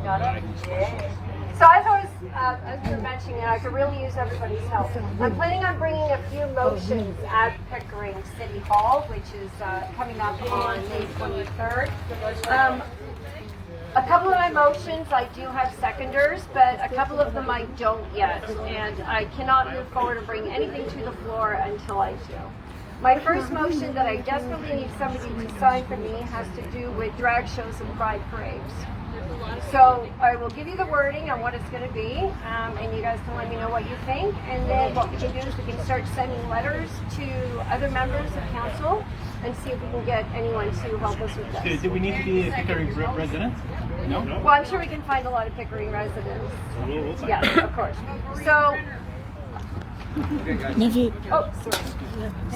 Got it? So as we were mentioning, I could really use everybody's help. I'm planning on bringing a few motions at Pickering City Hall, which is coming up on May 23rd. A couple of my motions, I do have seconders, but a couple of them I don't yet. And I cannot move forward or bring anything to the floor until I do. My first motion that I desperately need somebody to sign for me has to do with drag shows and pride parades. So I will give you the wording on what it's going to be, and you guys can let me know what you think. And then what we can do is we can start sending letters to other members of council and see if we can get anyone to help us with this. Do we need to be a Pickering resident? No? Well, I'm sure we can find a lot of Pickering residents. Yeah, of course. So,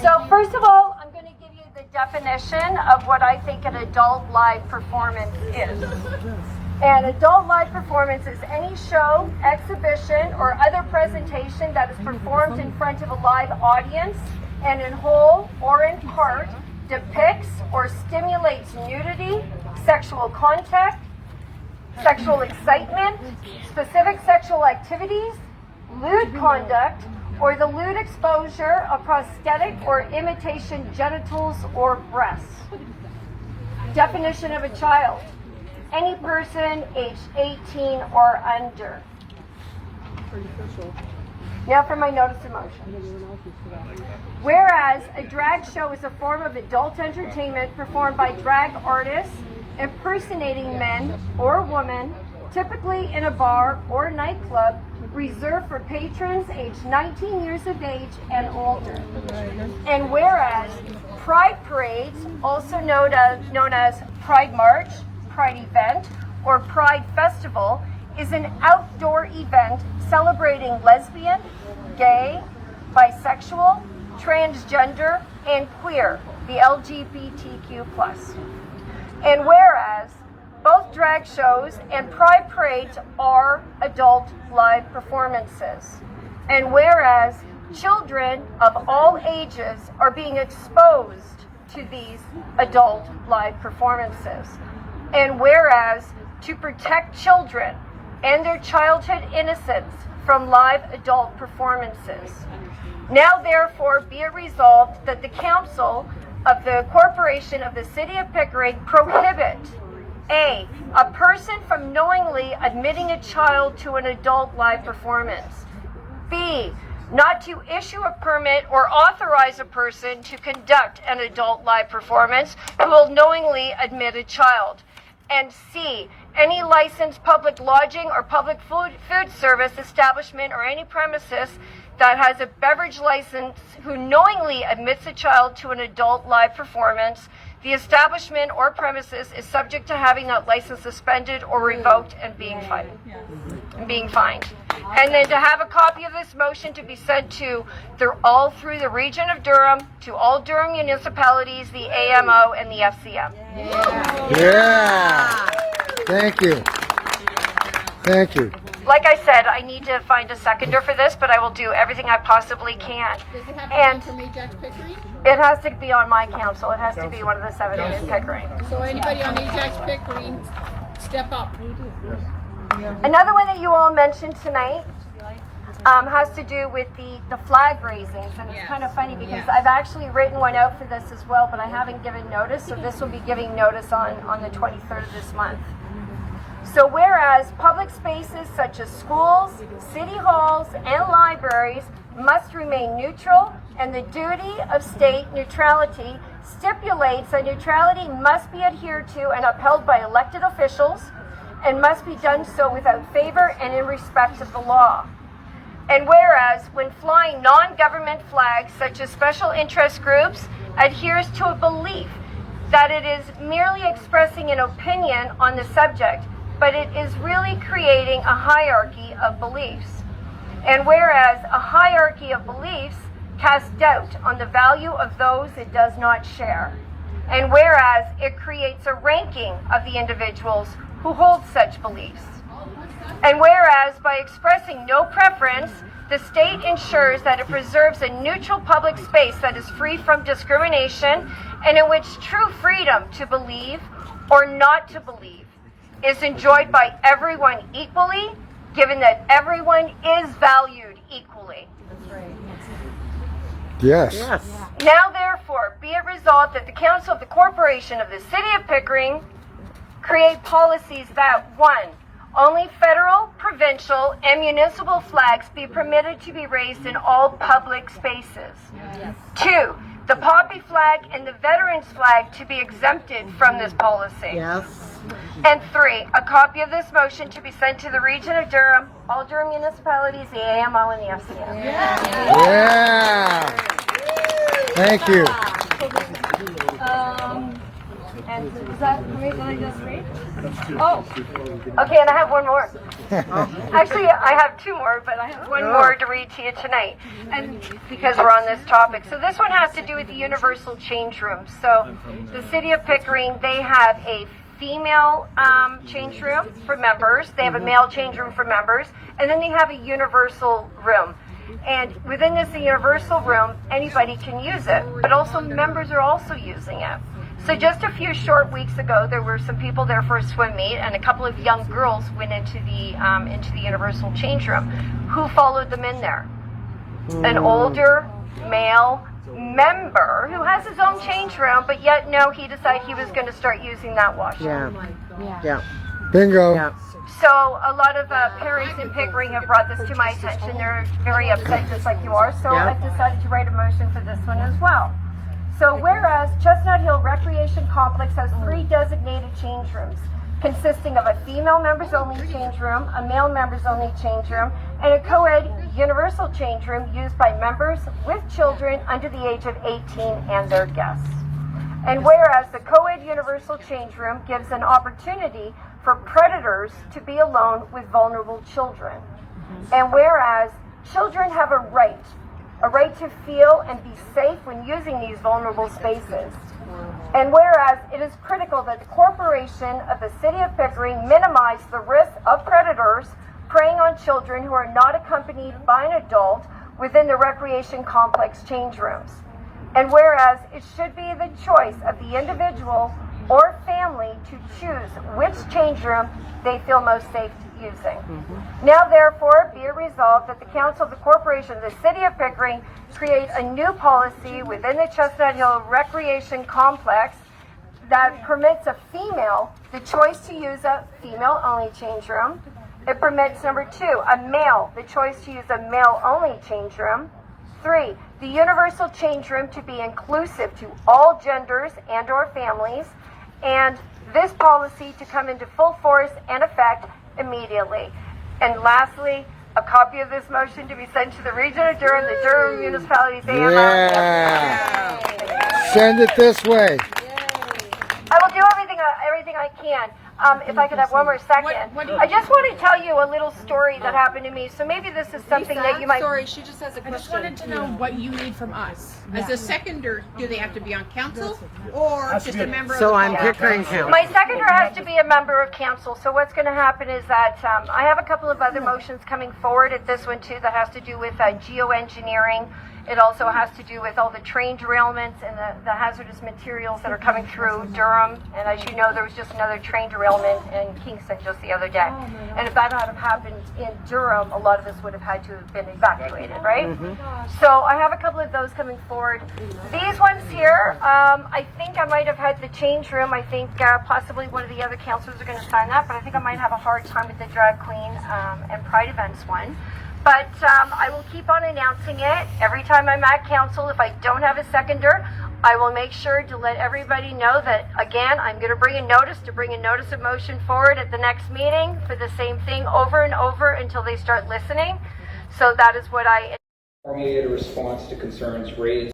so first of all, I'm going to give you the definition of what I think an adult live performance is. An adult live performance is any show, exhibition, or other presentation that is performed in front of a live audience and in whole or in part depicts or stimulates nudity, sexual contact, sexual excitement, specific sexual activities, lewd conduct, or the lewd exposure of prosthetic or imitation genitals or breasts. Definition of a child: any person aged 18 or under. Now for my notice of motion. Whereas a drag show is a form of adult entertainment performed by drag artists impersonating men or women, typically in a bar or nightclub, reserved for patrons aged 19 years of age and older. And whereas pride parades, also known as Pride March, Pride Event, or Pride Festival, is an outdoor event celebrating lesbian, gay, bisexual, transgender, and queer, the LGBTQ+. And whereas both drag shows and pride parades are adult live performances, and whereas children of all ages are being exposed to these adult live performances, and whereas to protect children and their childhood innocence from live adult performances, now therefore be it resolved that the Council of the Corporation of the City of Pickering prohibit A person from knowingly admitting a child to an adult live performance. B, not to issue a permit or authorize a person to conduct an adult live performance who will knowingly admit a child. And C, any licensed public lodging or public food service establishment or any premises that has a beverage license who knowingly admits a child to an adult live performance, the establishment or premises is subject to having that license suspended or revoked and being fined. And then to have a copy of this motion to be sent to all through the region of Durham, to all Durham municipalities, the AMO, and the FCM. Yeah. Thank you. Thank you. Like I said, I need to find a seconder for this, but I will do everything I possibly can. Does it have to be from Ajax Pickering? It has to be on my council. It has to be one of the 7 in Pickering. So anybody on Ajax Pickering, step up. Another one that you all mentioned tonight has to do with the flag raisings, and it's kind of funny because I've actually written one out for this as well, but I haven't given notice, so this will be giving notice on the 23rd of this month. So whereas public spaces such as schools, city halls, and libraries must remain neutral, and the duty of state neutrality stipulates that neutrality must be adhered to and upheld by elected officials, and must be done so without favor and in respect of the law. And whereas when flying non-government flags such as special interest groups adheres to a belief that it is merely expressing an opinion on the subject, but it is really creating a hierarchy of beliefs. And whereas a hierarchy of beliefs casts doubt on the value of those it does not share. And whereas it creates a ranking of the individuals who hold such beliefs. And whereas by expressing no preference, the state ensures that it preserves a neutral public space that is free from discrimination and in which true freedom to believe or not to believe is enjoyed by everyone equally, given that everyone is valued equally. Yes. Now therefore, be it resolved that the Council of the Corporation of the City of Pickering create policies that 1. Only federal, provincial, and municipal flags be permitted to be raised in all public spaces. 2. The poppy flag and the veterans flag to be exempted from this policy. Yes. And 3, a copy of this motion to be sent to the region of Durham, all Durham municipalities, the AMO, and the FCM. Yeah. Thank you. And is that how many did I just read? Oh, okay, and I have one more. Actually, I have 2 more, but I have one more to read to you tonight, and because we're on this topic. So this one has to do with the universal change room. So the City of Pickering, they have a female change room for members, they have a male change room for members, and then they have a universal room. And within this universal room, anybody can use it, but also members are also using it. So just a few short weeks ago, there were some people there for a swim meet, and a couple of young girls went into the universal change room. Who followed them in there? An older male member who has his own change room, but yet no, he decided he was going to start using that washroom. Yeah. Bingo. Yeah. So a lot of parents in Pickering have brought this to my attention. They're very upset, just like you are. So Yeah. I've decided to write a motion for this one as well. So whereas Chestnut Hill Recreation Complex has 3 designated change rooms, consisting of a female members only change room, a male members only change room, and a co-ed universal change room used by members with children under the age of 18 and their guests. And whereas the co-ed universal change room gives an opportunity for predators to be alone with vulnerable children. And whereas children have a right to feel and be safe when using these vulnerable spaces. And whereas it is critical that the corporation of the City of Pickering minimize the risk of predators preying on children who are not accompanied by an adult within the recreation complex change rooms. And whereas it should be the choice of the individual or family to choose which change room they feel most safe using. Now therefore be it resolved that the Council of the Corporation of the City of Pickering create a new policy within the Chestnut Hill Recreation Complex that permits a female the choice to use a female only change room. It permits, number 2, a male the choice to use a male only change room. 3, the universal change room to be inclusive to all genders and or families, and this policy to come into full force and effect immediately. And lastly, a copy of this motion to be sent to the region of Durham, the Durham municipalities AMO. Yeah. Send it this way. I will do everything I can. If I could have one more second. I just want to tell you a little story that happened to me. So maybe this is something that you might... Sorry, she just has a question. I just wanted to know what you need from us. As a seconder, do they have to be on council or just a member of the So I'm council? Pickering Council. My seconder has to be a member of council. So what's going to happen is that I have a couple of other motions coming forward at this one too that has to do with geoengineering. It also has to do with all the train derailments and the hazardous materials that are coming through Durham. And as you know, there was just another train derailment in Kingston just the other day. And if that had happened in Durham, a lot of us would have had to have been evacuated, right? So I have a couple of those coming forward. These ones here, I think I might have had the change room. I think possibly one of the other councillors are going to sign that, but I think I might have a hard time with the drag queen and pride events one. But I will keep on announcing it every time I'm at council. If I don't have a seconder, I will make sure to let everybody know that, again, I'm going to bring a notice of motion forward at the next meeting for the same thing over and over until they start listening. So that is what I... Formulate a response to concerns raised